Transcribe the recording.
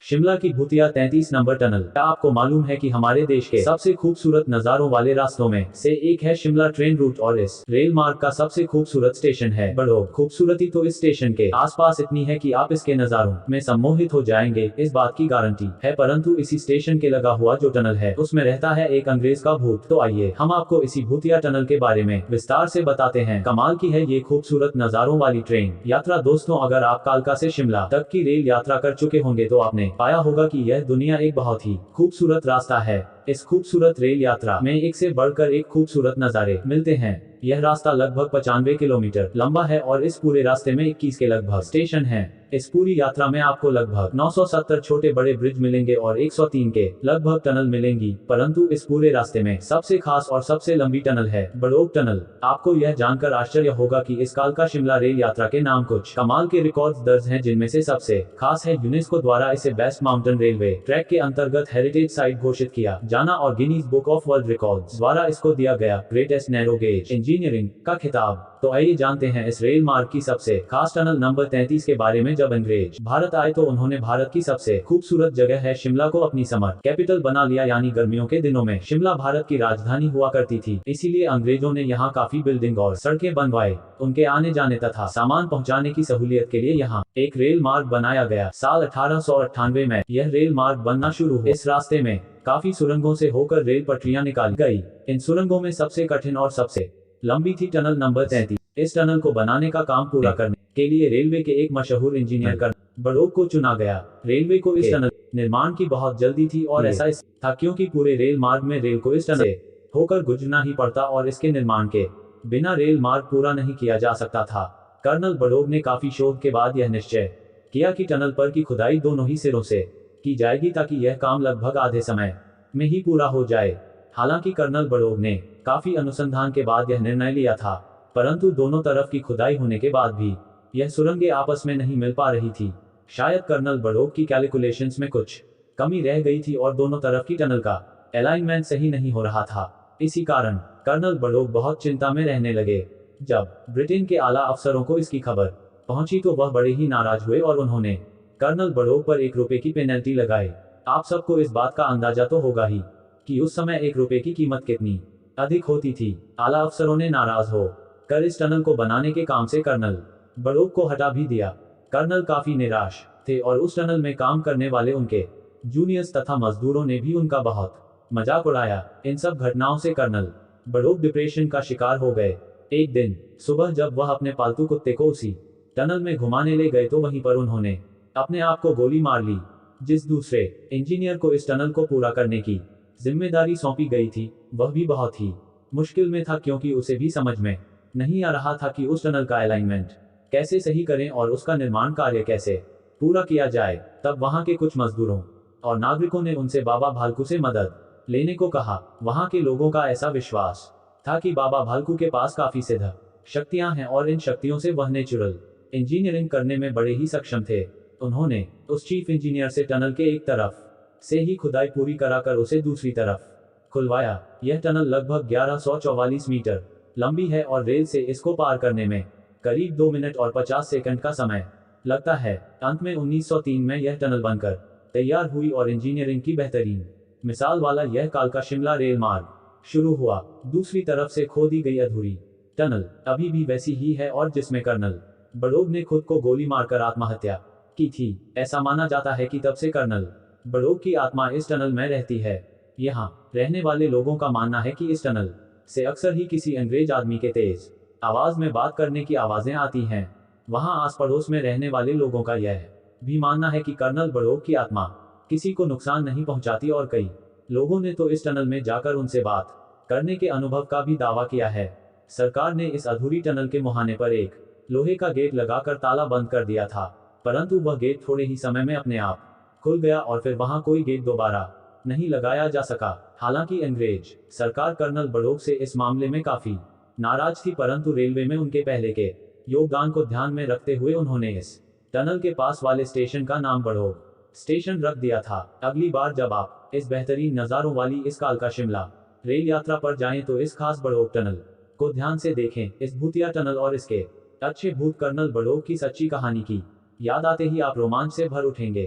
शिमला की भूतिया 33 number tunnel. क्या आपको मालूम है कि हमारे देश के सबसे खूबसूरत नज़ारों वाले रास्तों में से एक है शिमला ट्रेन रूट और इस रेल मार्ग का सबसे खूबसूरत स्टेशन है बड़ोग। खूबसूरती तो इस स्टेशन के आसपास इतनी है कि आप इसके नज़ारों में सम्मोहित हो जाएंगे, इस बात की गारंटी है। परंतु इसी स्टेशन के लगा हुआ जो टनल है उसमें रहता है एक अंग्रेज का भूत। तो आइए हम आपको इसी भूतिया टनल के बारे में विस्तार से बताते हैं। कमाल की है ये खूबसूरत नज़ारों वाली ट्रेन यात्रा। दोस्तों, अगर आप कालका से शिमला तक की रेल यात्रा कर चुके होंगे तो आपने पाया होगा कि यह दुनिया एक बहुत ही खूबसूरत रास्ता है। इस खूबसूरत रेल यात्रा में एक से बढ़कर एक खूबसूरत नज़ारे मिलते हैं। यह रास्ता लगभग 95 किलोमीटर लंबा है और इस पूरे रास्ते में 21 के लगभग स्टेशन हैं। इस पूरी यात्रा में आपको लगभग 970 छोटे बड़े ब्रिज मिलेंगे और 103 के लगभग टनल मिलेंगी। परंतु इस पूरे रास्ते में सबसे खास और सबसे लंबी टनल है बड़ोग टनल। आपको यह जानकर आश्चर्य होगा कि इस कालका शिमला रेल यात्रा के नाम कुछ कमाल के रिकॉर्ड्स दर्ज हैं, जिनमें से सबसे खास है यूनेस्को द्वारा इसे बेस्ट माउंटेन रेलवे ट्रैक के अंतर्गत हेरिटेज साइट घोषित किया जाना और Guinness book of world records द्वारा इसको दिया गया ग्रेटेस्ट नैरो गेज इंजीनियरिंग का खिताब। तो आइए जानते हैं इस रेल मार्ग की सबसे खास टनल नंबर 33 के बारे में। जब अंग्रेज भारत आए तो उन्होंने भारत की सबसे खूबसूरत जगह है शिमला को अपनी समर कैपिटल बना लिया, यानी गर्मियों के दिनों में शिमला भारत की राजधानी हुआ करती थी। इसीलिए अंग्रेजों ने यहाँ काफी बिल्डिंग और सड़कें बनवाए। उनके आने जाने तथा सामान पहुँचाने की सहूलियत के लिए यहाँ एक रेल मार्ग बनाया गया। साल 1898 में यह रेल मार्ग बनना शुरू हुआ। इस रास्ते में काफी सुरंगों से होकर रेल पटरियां निकाली गई। इन सुरंगों में सबसे कठिन और सबसे लंबी थी टनल नंबर 33। इस टनल को बनाने का काम पूरा करने के लिए रेलवे के एक मशहूर इंजीनियर कर्नल बड़ोग को चुना गया। रेलवे को इस टनल निर्माण की बहुत जल्दी थी और ऐसा था क्योंकि पूरे रेल मार्ग में रेल को इस टनल से होकर गुजरना ही पड़ता और इसके निर्माण के बिना रेल मार्ग पूरा नहीं किया जा सकता था। कर्नल बड़ोग ने काफी शोध के बाद यह निश्चय किया कि टनल पर की खुदाई दोनों ही सिरों से की जाएगी ताकि यह काम लगभग आधे समय में ही पूरा हो जाए। हालांकि कर्नल बड़ोग ने काफी अनुसंधान के बाद यह निर्णय लिया था, परंतु दोनों तरफ की खुदाई होने के बाद भी यह सुरंगें आपस में नहीं मिल पा रही थी। शायद कर्नल बड़ोग की कैलकुलेशंस में कुछ कमी रह गई थी और दोनों तरफ की टनल का अलाइनमेंट सही नहीं हो रहा था। इसी कारण कर्नल बड़ोग बहुत चिंता में रहने लगे। जब ब्रिटेन के आला अफसरों को इसकी खबर पहुंची तो वह बड़े ही नाराज हुए और उन्होंने कर्नल बड़ोग पर 1 रुपए की पेनल्टी लगाई। आप सबको इस बात का अंदाजा तो होगा ही कि उस समय 1 रुपए की कीमत कितनी अधिक होती थी। आला अफसरों ने नाराज हो कर इस टनल को बनाने के काम से कर्नल बड़ोग को हटा भी दिया। कर्नल काफी निराश थे और उस टनल में काम करने वाले उनके जूनियर्स तथा मजदूरों ने भी उनका बहुत मजाक उड़ाया। इन सब घटनाओं से कर्नल बड़ोग डिप्रेशन का शिकार हो गए। एक दिन सुबह जब वह अपने पालतू कुत्ते को उसी टनल में घुमाने ले गए तो वहीं पर उन्होंने अपने आप को गोली मार ली। जिस दूसरे इंजीनियर को इस टनल को पूरा करने की जिम्मेदारी सौंपी गई थी वह भी बहुत ही मुश्किल में था, क्योंकि उसे भी समझ में नहीं आ रहा था कि उस टनल का अलाइनमेंट कैसे सही करें और उसका निर्माण कार्य कैसे पूरा किया जाए। तब वहां के कुछ मजदूरों और नागरिकों ने उनसे बाबा भालकू से मदद लेने को कहा। वहां के लोगों का ऐसा विश्वास था कि बाबा भालकू के पास काफी सिद्ध शक्तियां हैं और इन शक्तियों से वह नेचुरल इंजीनियरिंग करने में बड़े ही सक्षम थे। उन्होंने उस चीफ इंजीनियर से टनल के एक तरफ से ही खुदाई पूरी कराकर उसे दूसरी तरफ खुलवाया। यह टनल लगभग 1144 मीटर लंबी है और रेल से इसको पार करने में करीब 2 मिनट और 50 सेकंड का समय लगता है। अंत में 1903 में यह टनल बनकर तैयार हुई और इंजीनियरिंग की बेहतरीन मिसाल वाला यह कालका शिमला रेल मार्ग शुरू हुआ। दूसरी तरफ से खोदी गई अधूरी टनल अभी भी वैसी ही है और जिसमें कर्नल बड़ोग ने खुद को गोली मारकर आत्महत्या की थी। ऐसा माना जाता है कि तब से कर्नल बड़ोग की आत्मा इस टनल में रहती है। यहाँ रहने वाले लोगों का मानना है कि इस टनल से अक्सर ही किसी अंग्रेज आदमी के तेज आवाज में बात करने की आवाजें आती हैं। वहाँ आस पड़ोस में रहने वाले लोगों का यह भी मानना है कि कर्नल बड़ोग की आत्मा किसी को नुकसान नहीं पहुंचाती और कई लोगों ने तो इस टनल में जाकर उनसे बात करने के अनुभव का भी दावा किया है। सरकार ने इस अधूरी टनल के मुहाने पर एक लोहे का गेट लगाकर ताला बंद कर दिया था, परंतु वह गेट थोड़े ही समय में अपने आप खुल गया और फिर वहां कोई गेट दोबारा नहीं लगाया जा सका। हालांकि अंग्रेज सरकार कर्नल बड़ोग से इस मामले में काफी नाराज थी, परंतु रेलवे में उनके पहले के योगदान को ध्यान में रखते हुए उन्होंने इस टनल के पास वाले स्टेशन का नाम बड़ोग स्टेशन रख दिया था। अगली बार जब आप इस बेहतरीन नज़ारों वाली इस कालका शिमला रेल यात्रा पर जाएं तो इस खास बड़ोग टनल को ध्यान से देखें। इस भूतिया टनल और इसके अच्छे भूत कर्नल बड़ोग की सच्ची कहानी की याद आते ही आप रोमांच से भर उठेंगे।